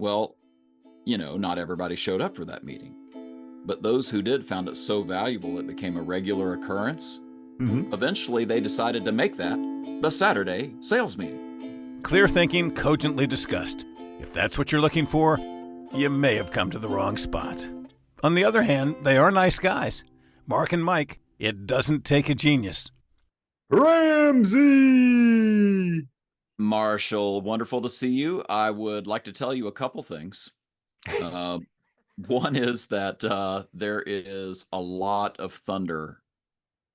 Well, not everybody showed up for that meeting, but those who did found it so valuable it became a regular occurrence. Mm-hmm. Eventually, they decided to make that the Saturday sales meeting. Clear thinking, cogently discussed. If that's what you're looking for, you may have come to the wrong spot. On the other hand, they are nice guys. Mark and Mike, it doesn't take a genius. Ramsey! Marshall, wonderful to see you. I would like to tell you a couple things. One is that there is a lot of thunder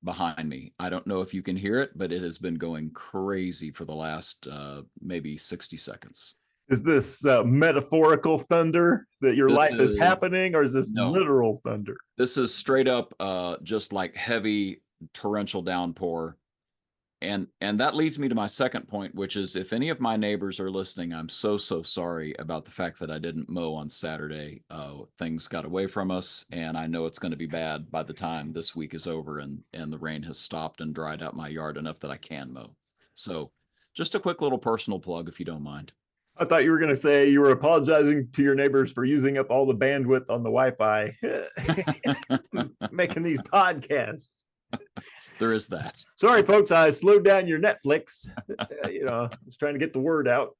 behind me. I don't know if you can hear it, but it has been going crazy for the last maybe 60 seconds. Is this metaphorical thunder that your life is happening, or is this literal thunder? This is straight up just like heavy torrential downpour. And that leads me to my second point, which is if any of my neighbors are listening, I'm so sorry about the fact that I didn't mow on Saturday. Things got away from us, and I know it's going to be bad by the time this week is over and the rain has stopped and dried out my yard enough that I can mow. So just a quick little personal plug, if you don't mind. I thought you were going to say you were apologizing to your neighbors for using up all the bandwidth on the Wi-Fi, making these podcasts. There is that. Sorry, folks, I slowed down your Netflix. I was trying to get the word out.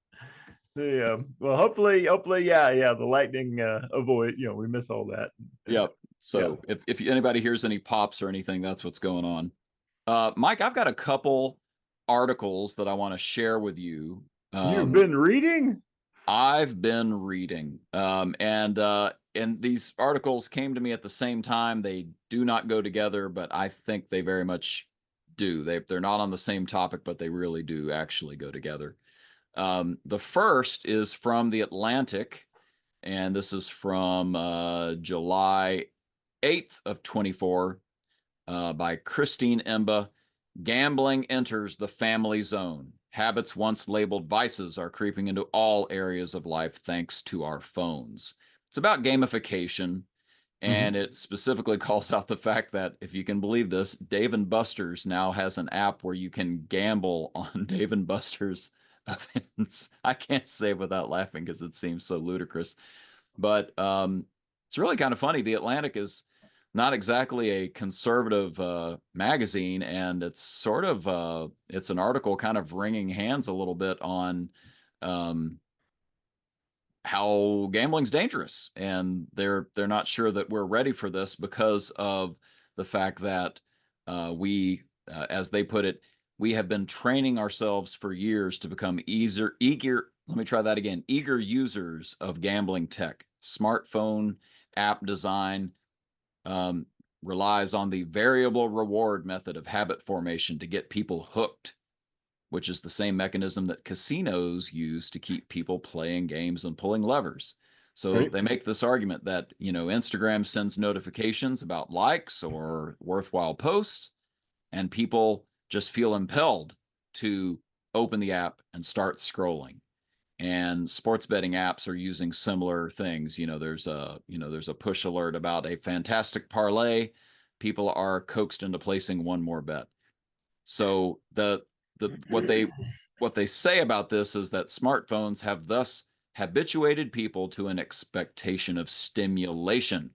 Well, hopefully, yeah, the lightning avoid. We miss all that. Yep. So if anybody hears any pops or anything, that's what's going on. Mike, I've got a couple articles that I want to share with you. You've been reading? I've been reading, and these articles came to me at the same time. They do not go together, but I think they very much do. They're not on the same topic, but they really do actually go together. The first is from The Atlantic, and this is from July 8th of 24 by Christine Emba. Gambling enters the family zone. Habits once labeled vices are creeping into all areas of life thanks to our phones. It's about gamification, and it specifically calls out the fact that, if you can believe this, Dave & Buster's now has an app where you can gamble on Dave & Buster's events. I can't say without laughing because it seems so ludicrous, but it's really kind of funny. The Atlantic is not exactly a conservative magazine, and it's sort of it's an article kind of wringing hands a little bit on how gambling's dangerous, and they're not sure that we're ready for this because of the fact that we, as they put it, we have been training ourselves for years to become eager users of gambling tech. Smartphone app design relies on the variable reward method of habit formation to get people hooked, which is the same mechanism that casinos use to keep people playing games and pulling levers. So they make this argument that, Instagram sends notifications about likes or worthwhile posts, and people just feel impelled to open the app and start scrolling. And sports betting apps are using similar things. There's a push alert about a fantastic parlay. People are coaxed into placing one more bet. So what they say about this is that smartphones have thus habituated people to an expectation of stimulation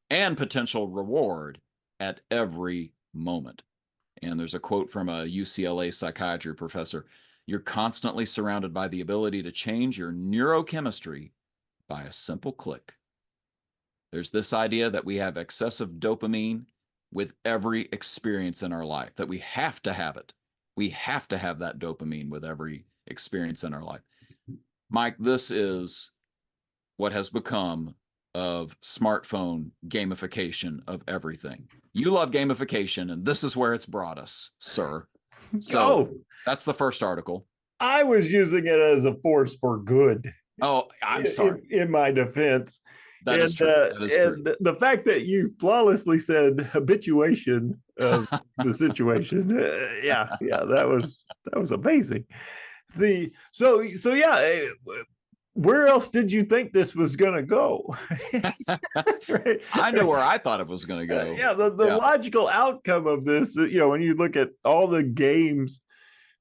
and potential reward at every moment. And there's a quote from a UCLA psychiatry professor: "You're constantly surrounded by the ability to change your neurochemistry by a simple click." There's this idea that we have excessive dopamine with every experience in our life, that we have to have it. We have to have that dopamine with every experience in our life. Mike, this is what has become of smartphone gamification of everything. You love gamification, and this is where it's brought us, sir. So that's the first article. I was using it as a force for good. Oh, I'm sorry. In my defense. That is true. That is true. The fact that you flawlessly said habituation of the situation, that was amazing. Where else did you think this was going to go? Right? I know where I thought it was going to go. The logical outcome of this, when you look at all the games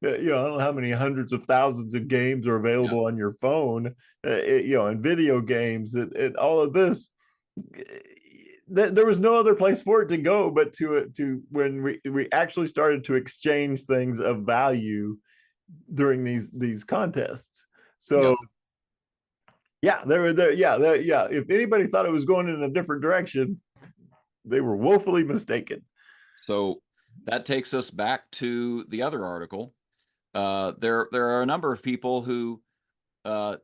You know, I don't know how many hundreds of thousands of games are available on your phone, you know, and video games and all of this. There was no other place for it to go but to when we actually started to exchange things of value during these contests. So Yes. yeah, they were there. Yeah, yeah. If anybody thought it was going in a different direction, they were woefully mistaken. So that takes us back to the other article. There are a number of people who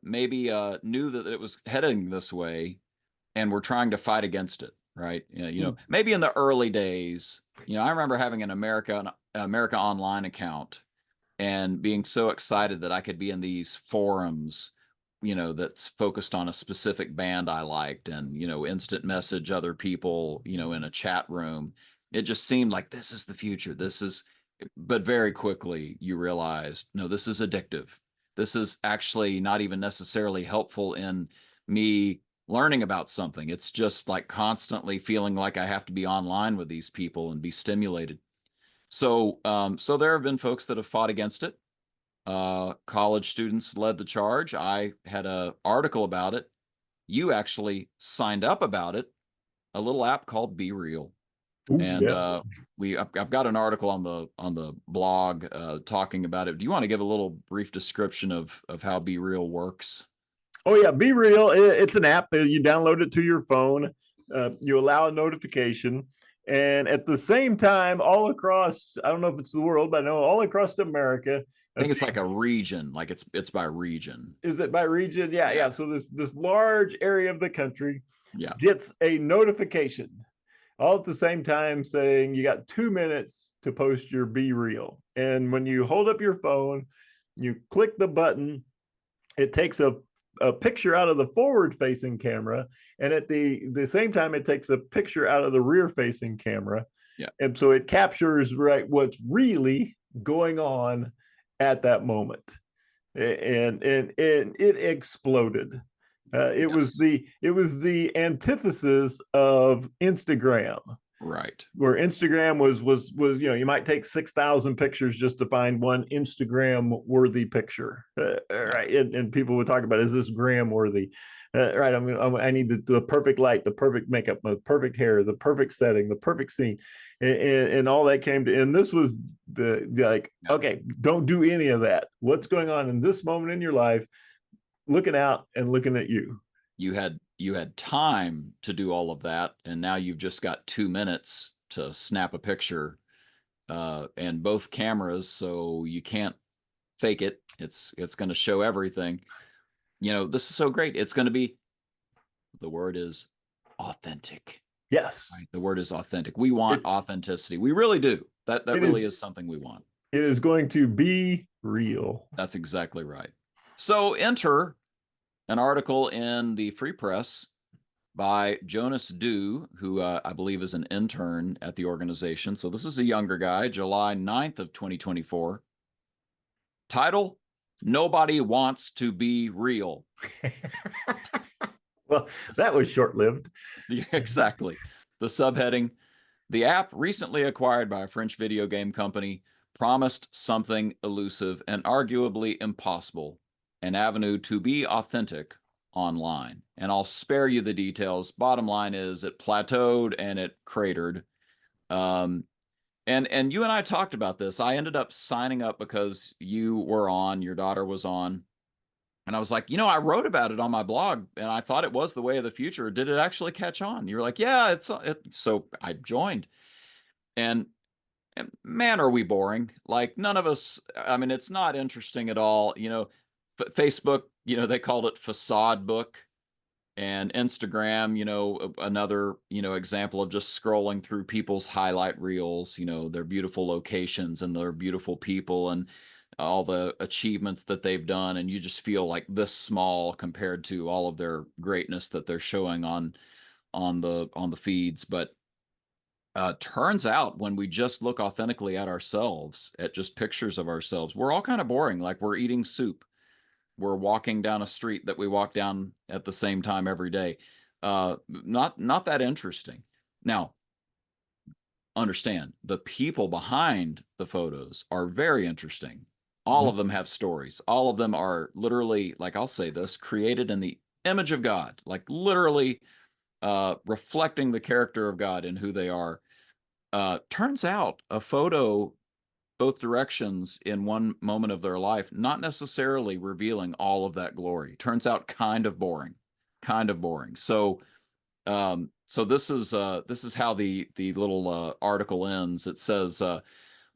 maybe knew that it was heading this way and were trying to fight against it, right? You know, maybe in the early days, you know, I remember having an America Online account and being so excited that I could be in these forums, you know, that's focused on a specific band I liked, and, you know, instant message other people, you know, in a chat room. It just seemed like this is the future. This is, but very quickly you realized, no, this is addictive. This is actually not even necessarily helpful in me learning about something. It's just like constantly feeling like I have to be online with these people and be stimulated. So there have been folks that have fought against it. College students led the charge. I had an article about it. You actually signed up about it. A little app called BeReal, Ooh, and yeah. I've got an article on the blog talking about it. Do you want to give a little brief description of how BeReal works? Oh yeah, BeReal. It's an app. You download it to your phone. You allow a notification, and at the same time, all across, I don't know if it's the world, but I know all across America. I think it's like a region, like it's by region. Is it by region? Yeah, Yeah, yeah. So this large area of the country yeah, gets a notification all at the same time saying you got 2 minutes to post your BeReal. And when you hold up your phone, you click the button, it takes a picture out of the forward facing camera, and at the same time it takes a picture out of the rear facing camera, yeah. and so it captures right what's really going on at that moment. And it exploded. Yes, It was the antithesis of Instagram, right. where Instagram was, you know, you might take 6,000 pictures just to find one Instagram worthy picture, Yeah, right? And people would talk about, is this gram worthy? Right, I need the perfect light, the perfect makeup, the perfect hair, the perfect setting, the perfect scene, and all that came to. And this was the like, yeah. okay, don't do any of that. What's going on in this moment in your life? Looking out and looking at you. You had time to do all of that, and now you've just got 2 minutes to snap a picture, and both cameras, so you can't fake it. It's going to show everything. You know, this is so great. It's going to be, the word is authentic. Yes, Right? The word is authentic. We want it authenticity. We really do. That it is really is something we want. it is going to be real. That's exactly right. So enter an article in the Free Press by Jonas Dew, who I believe is an intern at the organization. So this is a younger guy, July 9th of 2024. Title, Nobody Wants to Be Real. Well, that was short lived. Exactly. The subheading, the app recently acquired by a French video game company promised something elusive and arguably impossible, an avenue to be authentic online. And I'll spare you the details. Bottom line is it plateaued and it cratered. Um, and you and I talked about this. I ended up signing up because you were on, your daughter was on. And I was like, you know, I wrote about it on my blog and I thought it was the way of the future. Did it actually catch on? You were like, yeah, so I joined. And man, are we boring? Like none of us, I mean, it's not interesting at all. You know, but Facebook, you know, they called it facade book, and Instagram, you know, another, you know, example of just scrolling through people's highlight reels, you know, their beautiful locations and their beautiful people and all the achievements that they've done. And you just feel like this small compared to all of their greatness that they're showing on the feeds. But turns out when we just look authentically at ourselves, at just pictures of ourselves, we're all kind of boring. Like we're eating soup. We're walking down a street that we walk down at the same time every day. Not that interesting. Now, understand the people behind the photos are very interesting. All Mhm. of them have stories. All of them are literally, like I'll say this, created in the image of God, like literally reflecting the character of God in who they are. Turns out a photo both directions in one moment of their life, not necessarily revealing all of that glory. Turns out kind of boring, kind of boring. So this is how the little article ends. It says,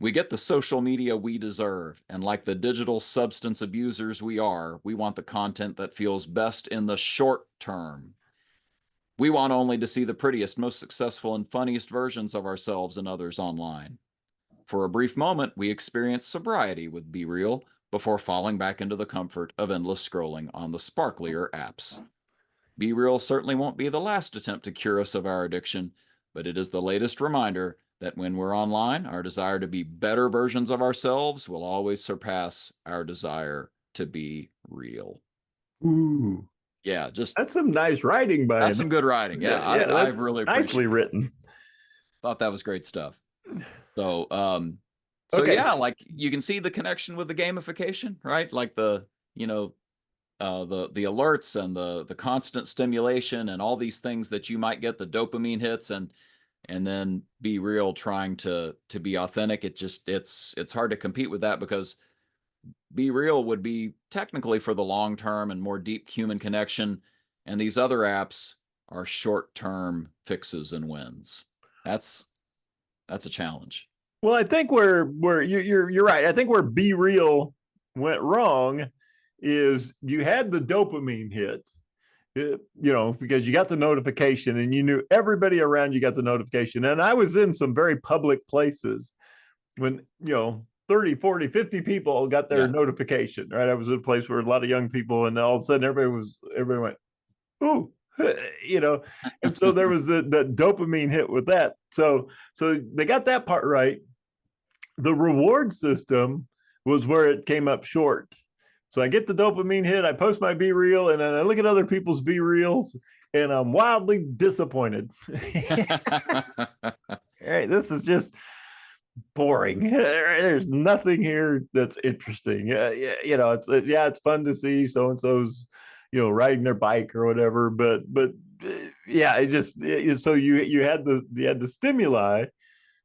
"We get the social media we deserve, and like the digital substance abusers we are, we want the content that feels best in the short term. We want only to see the prettiest, most successful, and funniest versions of ourselves and others online. For a brief moment, we experience sobriety with BeReal before falling back into the comfort of endless scrolling on the sparklier apps. BeReal certainly won't be the last attempt to cure us of our addiction, but it is the latest reminder that when we're online, our desire to be better versions of ourselves will always surpass our desire to be real." Ooh, Yeah, just that's some nice writing by that's him. some good writing. Yeah, Yeah, I that's really nicely appreciate it. written. Thought that was great stuff. So, Okay. yeah, like you can see the connection with the gamification, right? Like you know, the alerts and the constant stimulation and all these things that you might get the dopamine hits and then be real trying to be authentic. It's hard to compete with that because be real would be technically for the long term and more deep human connection, and these other apps are short term fixes and wins. That's a challenge. Well, I think where you're right. I think where Be Real went wrong is you had the dopamine hit, because you got the notification and you knew everybody around you got the notification. And I was in some very public places when, 30, 40, 50 people got their Yeah. notification, right? I was in a place where a lot of young people, and all of a sudden everybody went, ooh, you know, and so there was the dopamine hit with that. So they got that part right. The reward system was where it came up short. So I get the dopamine hit, I post my Be Real, and then I look at other people's Be Reals, and I'm wildly disappointed. Hey, this is just boring. There's nothing here that's interesting. It's fun to see so and so's, riding their bike or whatever. But yeah, so you had the stimuli,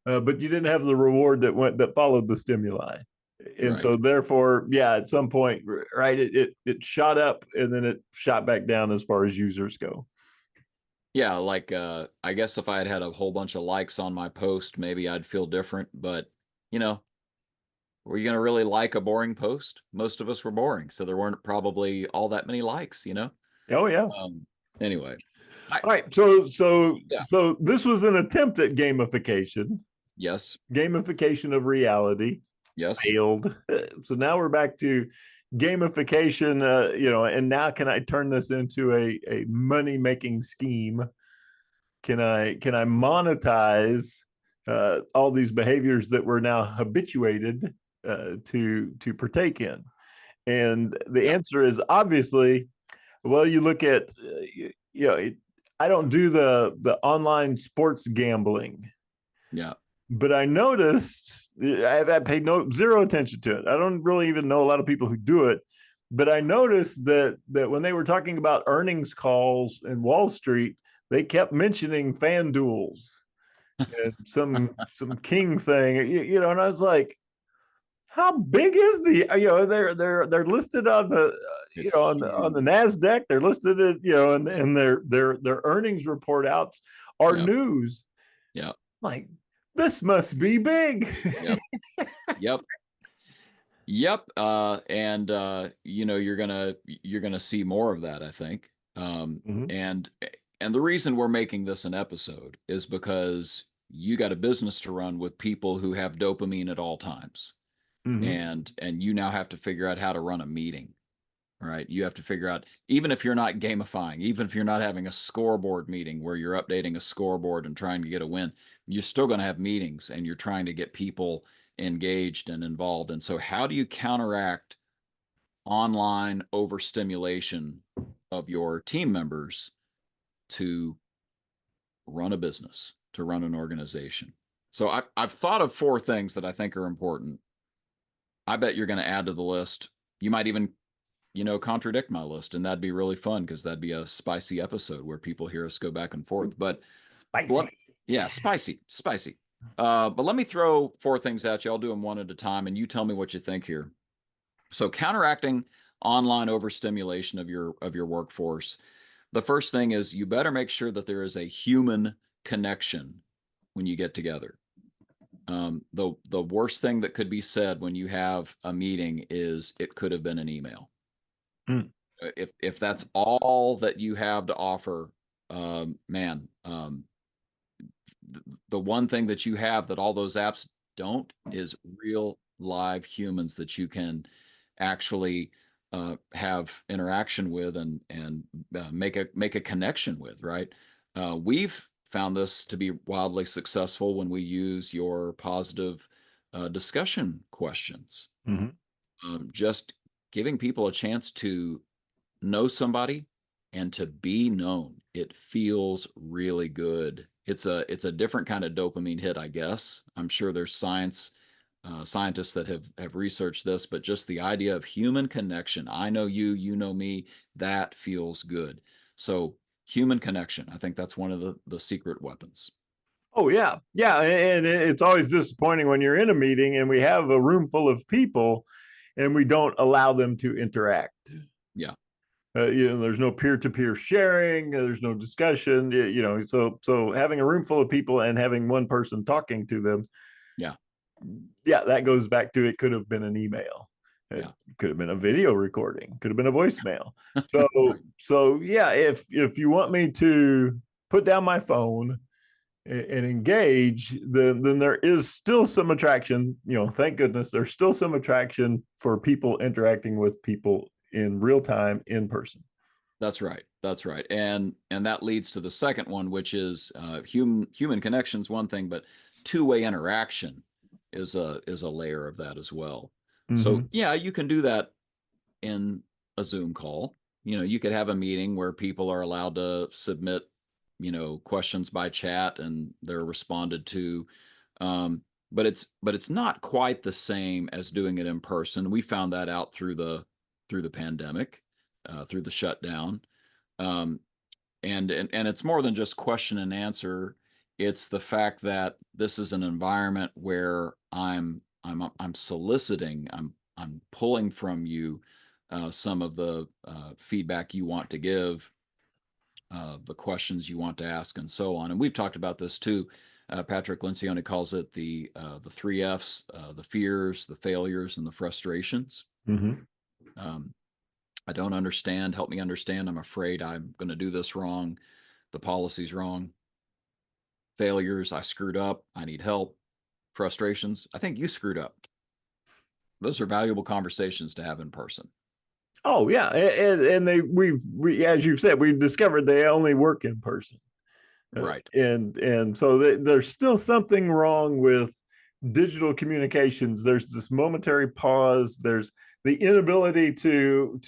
but you didn't have the reward that followed the stimuli. And Right. so therefore, yeah, at some point, right, it shot up and then it shot back down as far as users go. Yeah, like I guess if I had had a whole bunch of likes on my post, maybe I'd feel different, but you know, were you going to really like a boring post? Most of us were boring, so there weren't probably all that many likes. Oh yeah. Um anyway, I All right. So yeah, so this was an attempt at gamification. yes. Gamification of reality Yes. failed. So now we're back to gamification, and now can I turn this into a money making scheme? Can I monetize all these behaviors that we're now habituated to partake in? And the Yeah. answer is obviously, well, you look at I don't do the online sports gambling, Yeah. but I noticed I paid zero attention to it. I don't really even know a lot of people who do it, but I noticed that when they were talking about earnings calls in Wall Street, they kept mentioning fan duels and some king thing, and I was like, how big is they're listed on the It's on the huge. Nasdaq. They're listed at, and their earnings report outs are Yep. news. Yep. Like, this must be big. Yep. Yep. Yep. And you're gonna see more of that, I think. Mhm, And the reason we're making this an episode is because you got a business to run with people who have dopamine at all times. mhm. And you now have to figure out how to run a meeting, right? You have to figure out, even if you're not gamifying, even if you're not having a scoreboard meeting where you're updating a scoreboard and trying to get a win, you're still going to have meetings and you're trying to get people engaged and involved. And so how do you counteract online overstimulation of your team members to run a business, to run an organization? So I've thought of four things that I think are important. I bet you're going to add to the list. You might even, contradict my list, and that'd be really fun because that'd be a spicy episode where people hear us go back and forth. But Spicy. yeah, spicy, spicy. But let me throw 4 things at you. I'll do them one at a time, and you tell me what you think here. So, counteracting online overstimulation of your workforce. The first thing is you better make sure that there is a human connection when you get together. The worst thing that could be said when you have a meeting is it could have been an email. Mm. If that's all that you have to offer, man, the one thing that you have that all those apps don't is real live humans that you can actually have interaction with and make a connection with, right? We've found this to be wildly successful when we use your positive discussion questions. Just giving people a chance to know somebody and to be known. It feels really good. It's a different kind of dopamine hit, I guess. I'm sure there's scientists that have researched this, but just the idea of human connection. I know you, you know me, that feels good. So human connection, I think that's one of the secret weapons. Oh yeah, yeah, and it's always disappointing when you're in a meeting and we have a room full of people and we don't allow them to interact. Yeah. There's no peer-to-peer sharing. There's no discussion. So having a room full of people and having one person talking to them. Yeah. Yeah, that goes back to it could have been an email. It could have been a video recording. Could have been a voicemail. So yeah, if you want me to put down my phone and engage, then there is still some attraction. Thank goodness there's still some attraction for people interacting with people in real time in person. That's right. That's right. And that leads to the second one, which is human connections, one thing, but two-way interaction is a layer of that as well. So yeah, you can do that in a Zoom call. You could have a meeting where people are allowed to submit, questions by chat and they're responded to. But it's not quite the same as doing it in person. We found that out through the pandemic, through the shutdown. And it's more than just question and answer. It's the fact that this is an environment where I'm soliciting, I'm pulling from you some of the feedback you want to give, the questions you want to ask, and so on. And we've talked about this too. Patrick Lencioni calls it the 3 F's: the fears, the failures, and the frustrations. I don't understand. Help me understand. I'm afraid I'm going to do this wrong. The policy's wrong. Failures, I screwed up. I need help. Frustrations, I think you screwed up. Those are valuable conversations to have in person. Oh yeah, and we as you've said, we've discovered they only work in person. Right. And so there's still something wrong with digital communications. There's this momentary pause. There's the inability to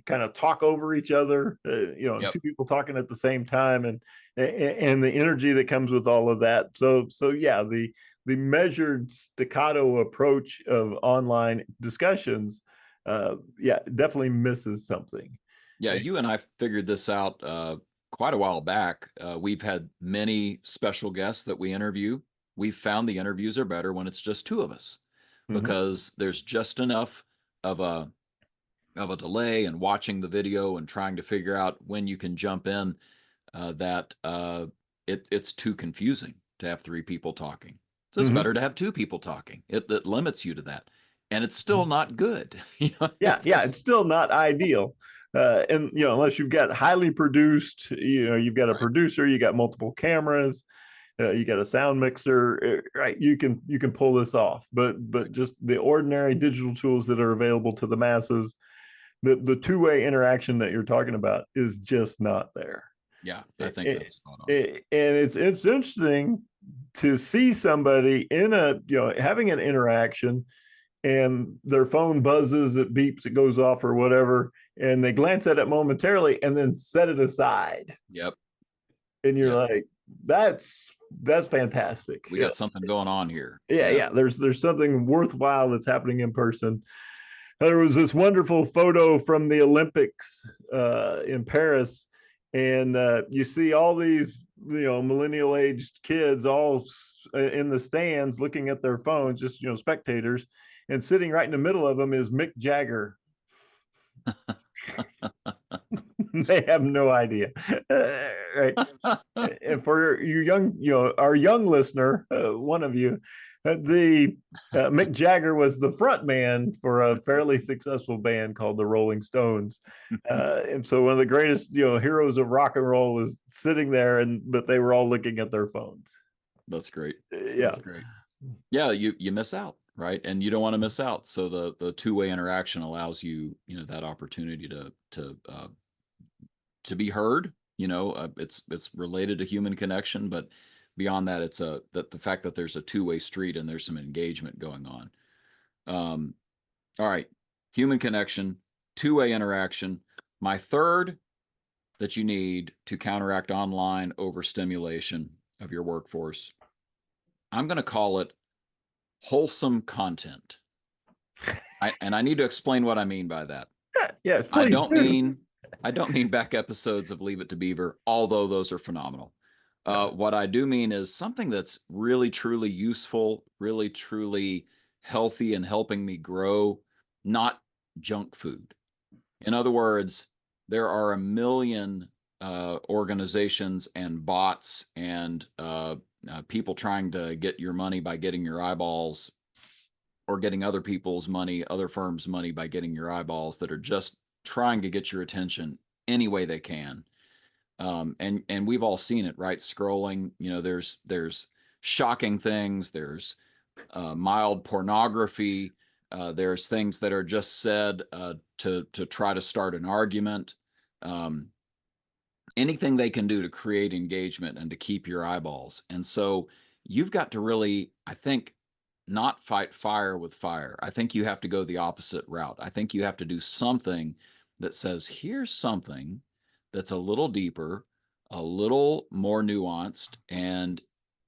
kind of talk over each other. Two people talking at the same time, and the energy that comes with all of that. So yeah, the measured staccato approach of online discussions, definitely misses something. Yeah, you and I figured this out quite a while back. We've had many special guests that we interview. We've found the interviews are better when it's just 2 of us, because there's just enough of a delay in watching the video and trying to figure out when you can jump in, that it's too confusing to have 3 people talking. So it's better to have 2 people talking. It limits you to that, and it's still not good. It's still not ideal. And unless you've got highly produced, you've got a producer, you got multiple cameras, you got a sound mixer, right? You can pull this off, but just the ordinary digital tools that are available to the masses, the two-way interaction that you're talking about is just not there. Yeah, I think that's spot on. And it's interesting to see somebody in having an interaction, and their phone buzzes, it beeps, it goes off or whatever, and they glance at it momentarily and then set it aside. Yep. And you're like, That's fantastic. We got something going on here. Yeah. There's something worthwhile that's happening in person. There was this wonderful photo from the Olympics in Paris, and you see all these millennial aged kids all in the stands looking at their phones, just spectators, and sitting right in the middle of them is Mick Jagger. They have no idea. Right. And for you young, our young listener, one of you, the Mick Jagger was the front man for a fairly successful band called the Rolling Stones. And so one of the greatest, heroes of rock and roll was sitting there, but they were all looking at their phones. That's great. Yeah. That's great. Yeah, you miss out, right? And you don't want to miss out. So the two-way interaction allows you, that opportunity to be heard. It's related to human connection, but beyond that, it's that the fact that there's a two-way street and there's some engagement going on. All right, human connection, two-way interaction. My third that you need to counteract online overstimulation of your workforce, I'm going to call it wholesome content. I need to explain what I mean by that. Yeah, please I don't mean back episodes of Leave It to Beaver, although those are phenomenal. What I do mean is something that's really, truly useful, really, truly healthy and helping me grow, not junk food. In other words, there are a million organizations and bots and people trying to get your money by getting your eyeballs, or getting other people's money, other firms' money by getting your eyeballs, that are just trying to get your attention any way they can. And we've all seen it, right? Scrolling, there's shocking things, there's mild pornography, there's things that are just said to try to start an argument. Anything they can do to create engagement and to keep your eyeballs. And so you've got to really, I think, not fight fire with fire. I think you have to go the opposite route. I think you have to do something that says, here's something that's a little deeper, a little more nuanced, and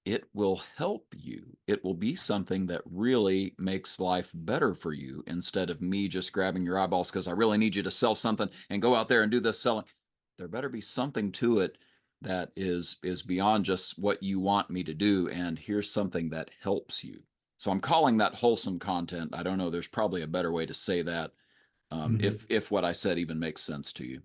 it will help you. It will be something that really makes life better for you, instead of me just grabbing your eyeballs because I really need you to sell something and go out there and do this selling. There better be something to it that is beyond just what you want me to do, and here's something that helps you. So I'm calling that wholesome content. I don't know, there's probably a better way to say that, if what I said even makes sense to you.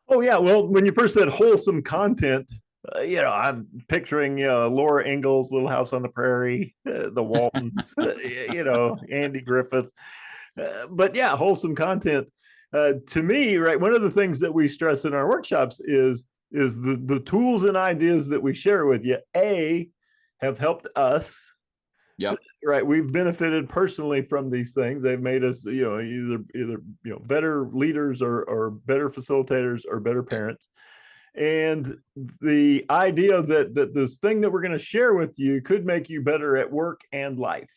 Oh yeah, well, when you first said wholesome content, I'm picturing Laura Ingalls, Little House on the Prairie, the Waltons, Andy Griffith. But yeah, wholesome content. To me, right, one of the things that we stress in our workshops is the tools and ideas that we share with you, have helped us. Yep. Right. We've benefited personally from these things. They've made us, either better leaders or better facilitators or better parents. And the idea that this thing that we're going to share with you could make you better at work and life.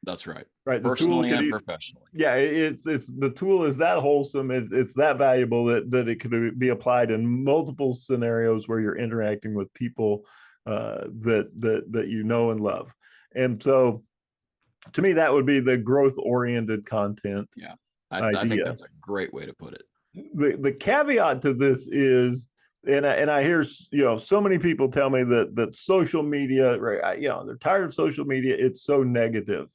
That's right. Right. Personally and professionally. Yeah. It's the tool is that wholesome. It's that valuable that it could be applied in multiple scenarios where you're interacting with people that you know and love. And so to me, that would be the growth-oriented content. Yeah, I think that's a great way to put it. The caveat to this is, and I hear so many people tell me that social media, right? They're tired of social media. It's so negative.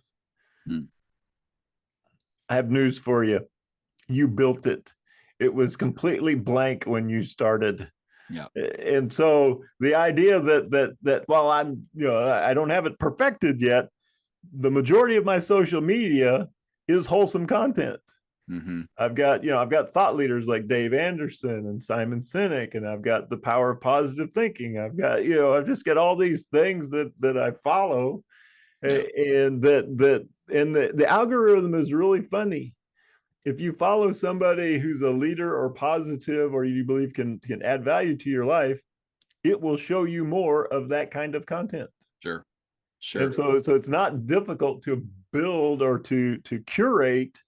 I have news for you. You built it. It was completely blank when you started. Yeah. And so the idea that while I'm, I don't have it perfected yet, the majority of my social media is wholesome content. Mm-hmm. I've got thought leaders like Dave Anderson and Simon Sinek, and I've got the power of positive thinking. I've got, I've just got all these things that I follow. Yeah. And the algorithm is really funny. If you follow somebody who's a leader or positive, or you believe can add value to your life, it will show you more of that kind of content. Sure. And so it's not difficult to build or to curate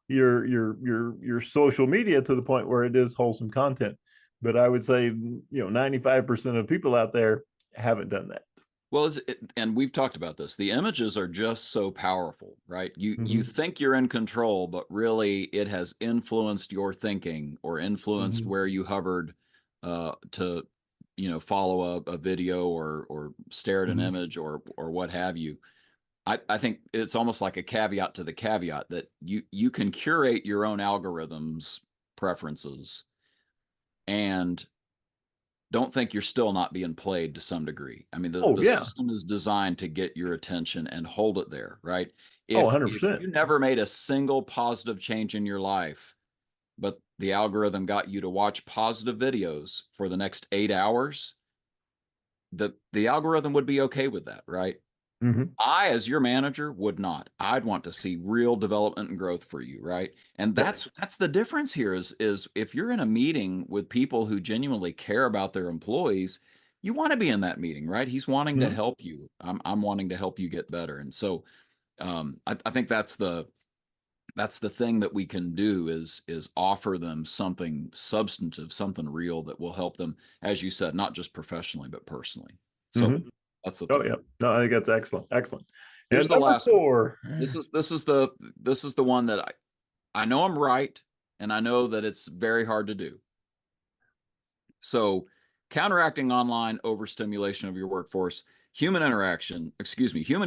your social media to the point where it is wholesome content. But I would say, 95% of people out there haven't done that. Well, and we've talked about this. The images are just so powerful, right? You Mm-hmm. think you're in control, but really it has influenced your thinking or influenced Mm-hmm. where you hovered to, follow a video or stare at an Mm-hmm. image or what have you. I think it's almost like a caveat to the caveat that you can curate your own algorithms preferences and don't think you're still not being played to some degree. I mean, Oh the yeah. system is designed to get your attention and hold it there, right? Oh, If 100%. you never made a single positive change in your life, but the algorithm got you to watch positive videos for the next 8 hours, the algorithm would be okay with that, right? Mm-hmm. I, as your manager, would not. I'd want to see real development and growth for you, right? And Yeah. that's the difference here is if you're in a meeting with people who genuinely care about their employees, you want to be in that meeting, right? He's wanting to Mm-hmm. help you. I'm wanting to help you get better. And so I think that's the thing that we can do is offer them something substantive, something real that will help them, as you said, not just professionally, but personally. So Mm-hmm. that's the Oh thing. yeah. No, I think that's excellent. Excellent. Here's And the number last one. 4. This is the one that I know I'm right, and I know that it's very hard to do. So, counteracting online overstimulation of your workforce, human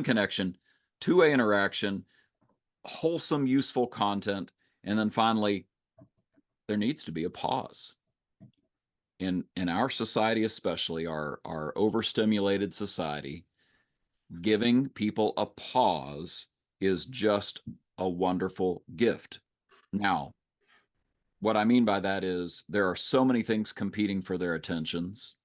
connection, two-way interaction, wholesome, useful content, and then finally, there needs to be a pause. In our society, especially our overstimulated society, giving people a pause is just a wonderful gift. Now, what I mean by that is there are so many things competing for their attentions,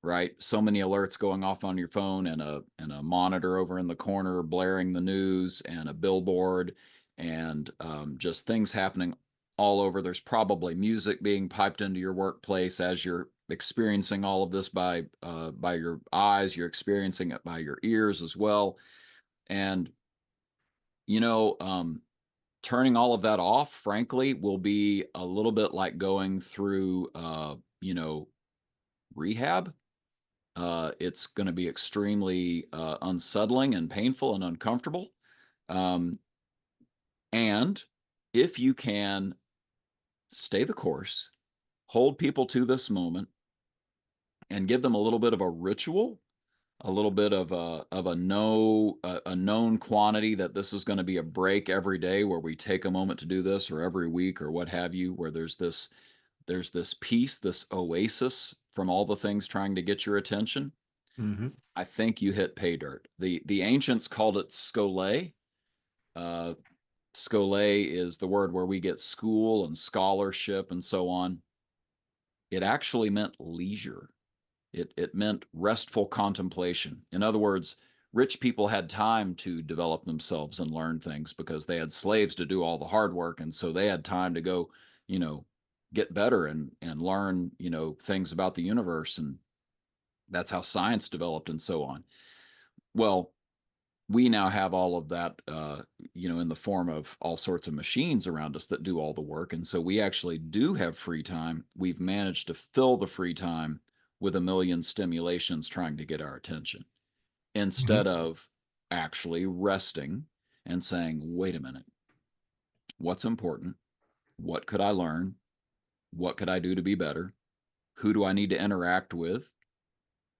right? So many alerts going off on your phone and a monitor over in the corner blaring the news and a billboard and just things happening all over. There's probably music being piped into your workplace as you're experiencing all of this by your eyes. You're experiencing it by your ears as well. And you know, turning all of that off, frankly, will be a little bit like going through, rehab. It's going to be extremely unsettling and painful and uncomfortable. Um, and if you can stay the course, hold people to this moment, and give them a little bit of a ritual, a little bit of a known quantity that this is going to be a break every day where we take a moment to do this, or every week, or what have you, where there's this peace, this oasis from all the things trying to get your attention. Mm-hmm. I think you hit pay dirt. The ancients called it scole. Uh, Scole is the word where we get school and scholarship and so on. It actually meant leisure. It meant restful contemplation. In other words, rich people had time to develop themselves and learn things because they had slaves to do all the hard work, and so they had time to go, you know, get better and learn, things about the universe, and that's how science developed and so on. Well, we now have all of that, in the form of all sorts of machines around us that do all the work. And so we actually do have free time. We've managed to fill the free time with a million stimulations trying to get our attention Mm-hmm. instead of actually resting and saying, wait a minute, what's important? What could I learn? What could I do to be better? Who do I need to interact with?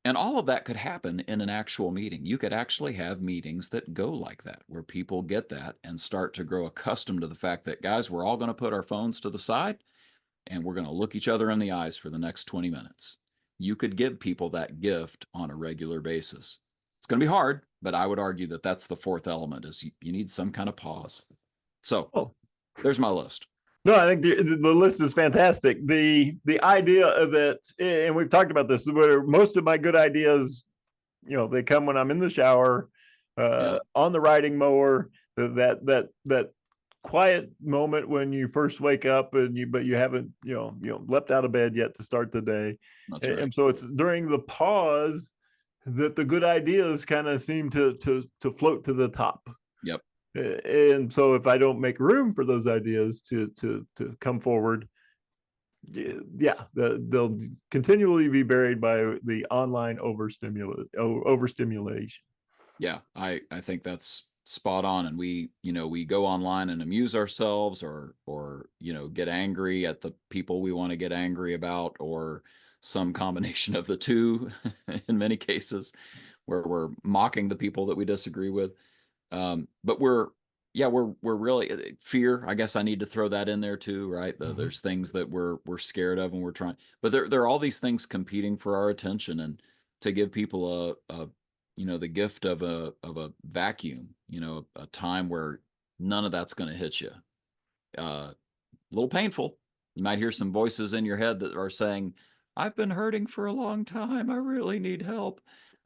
And all of that could happen in an actual meeting. You could actually have meetings that go like that, where people get that and start to grow accustomed to the fact that, guys, we're all going to put our phones to the side and we're going to look each other in the eyes for the next 20 minutes. You could give people that gift on a regular basis. It's going to be hard, but I would argue that that's the fourth element is you need some kind of pause. So Oh, there's my list. no, I think the list is fantastic. The idea of that, and we've talked about this, where most of my good ideas, they come when I'm in the shower, Yeah, on the riding mower, that quiet moment when you first wake up but you haven't, leapt out of bed yet to start the day. that's And right. so it's during the pause that the good ideas kind of seem to float to the top. Yep. And so if I don't make room for those ideas to come forward, Yeah, they'll continually be buried by the online overstimulation. Yeah, I think that's spot on. And we go online and amuse ourselves, or get angry at the people we want to get angry about, or some combination of the two in many cases, where we're mocking the people that we disagree with. But we're really fear. I guess I need to throw that in there too, right? There's things that we're scared of, and we're trying, but there are all these things competing for our attention, and to give people a the gift of a vacuum, a time where none of that's going to hit you. A little painful. You might hear some voices in your head that are saying, "I've been hurting for a long time. I really need help."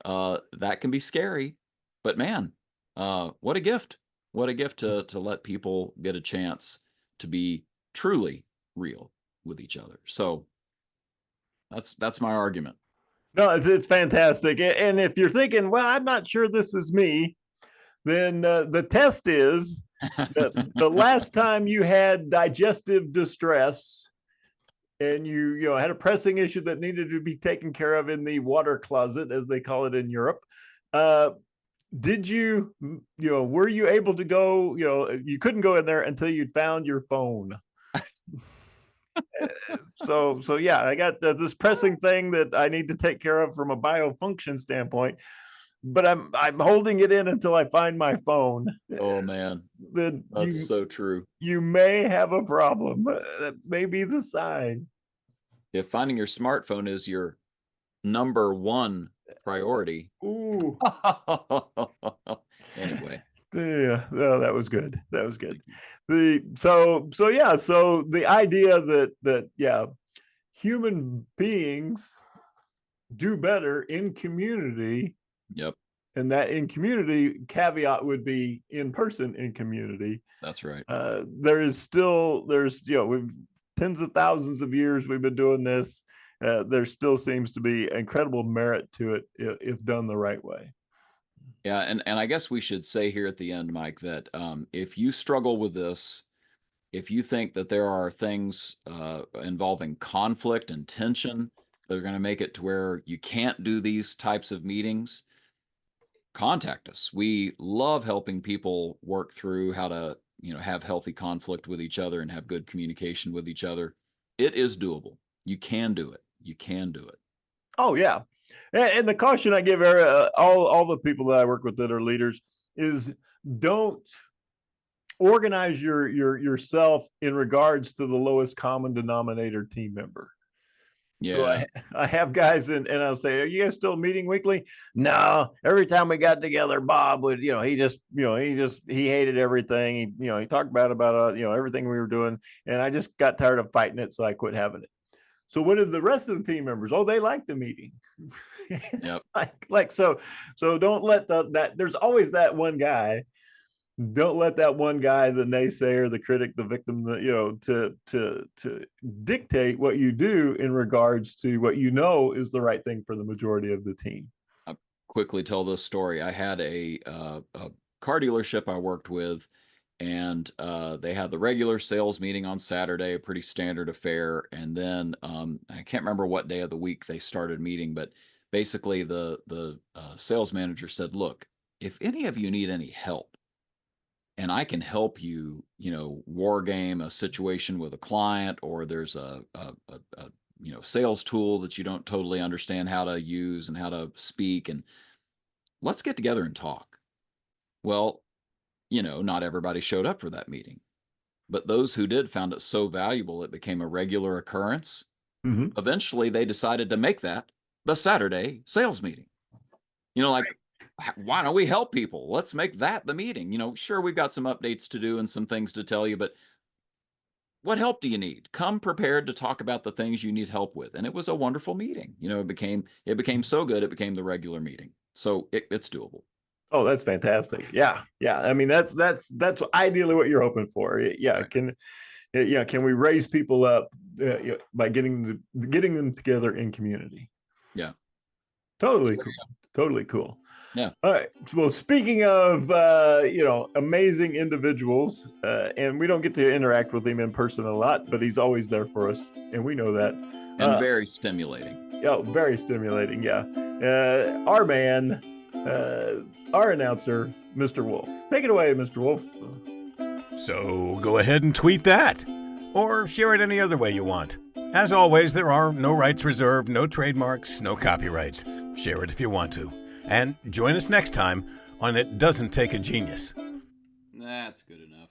That can be scary, but man, what a gift! What a gift to let people get a chance to be truly real with each other. So that's my argument. No, it's fantastic. And if you're thinking, well, I'm not sure this is me, then the test is the last time you had digestive distress and you had a pressing issue that needed to be taken care of in the water closet, as they call it in Europe. Did were you able to go? You couldn't go in there until you'd found your phone. So yeah, I got this pressing thing that I need to take care of from a biofunction standpoint, but I'm holding it in until I find my phone. Oh man, Then that's so true. you may have a problem. That may be the sign. If finding your smartphone is your number one priority. Ooh. Anyway. Yeah, no, that was good. That was good. So the idea that yeah, human beings do better in community. Yep. And that in community caveat would be in person in community. That's right. There's we've tens of thousands of years we've been doing this. There still seems to be incredible merit to it if done the right way. Yeah, and I guess we should say here at the end, Mike, that if you struggle with this, if you think that there are things involving conflict and tension that are going to make it to where you can't do these types of meetings, contact us. We love helping people work through how to, have healthy conflict with each other and have good communication with each other. It is doable. You can do it. You can do it. Oh yeah, and the caution I give all the people that I work with that are leaders is don't organize yourself in regards to the lowest common denominator team member. Yeah. So I have guys and I'll say, are you guys still meeting weekly? No. Every time we got together, Bob would, he hated everything. He talked about everything we were doing. And I just got tired of fighting it. So I quit having it. So what did the rest of the team members? Oh, they liked the meeting. Yep. So don't let there's always that one guy. Don't let that one guy, the naysayer, the critic, the victim, to dictate what you do in regards to what is the right thing for the majority of the team. I'll quickly tell this story. I had a car dealership I worked with, and they had the regular sales meeting on Saturday, a pretty standard affair. And then I can't remember what day of the week they started meeting, but basically the sales manager said, "Look, if any of you need any help, and I can help you, war game a situation with a client, or there's a sales tool that you don't totally understand how to use and how to speak, and let's get together and talk." Well, not everybody showed up for that meeting, but those who did found it so valuable it became a regular occurrence. Mm-hmm. Eventually, they decided to make that the Saturday sales meeting. Like, why don't we help people? Let's make that the meeting. Sure, we've got some updates to do and some things to tell you, but what help do you need? Come prepared to talk about the things you need help with. And it was a wonderful meeting. It became so good, it became the regular meeting. So it's doable. Oh, that's fantastic. Yeah. Yeah. I mean, that's ideally what you're hoping for. Yeah. Right. Can we raise people up by getting them together in community? Yeah. Totally cool. Totally cool. Yeah. All right. Well, speaking of amazing individuals, and we don't get to interact with him in person a lot, but he's always there for us, and we know that. And very stimulating. Yeah, very stimulating. Yeah. Our man, our announcer, Mr. Wolf. Take it away, Mr. Wolf. So go ahead and tweet that, or share it any other way you want. As always, there are no rights reserved, no trademarks, no copyrights. Share it if you want to. And join us next time on It Doesn't Take a Genius. That's good enough.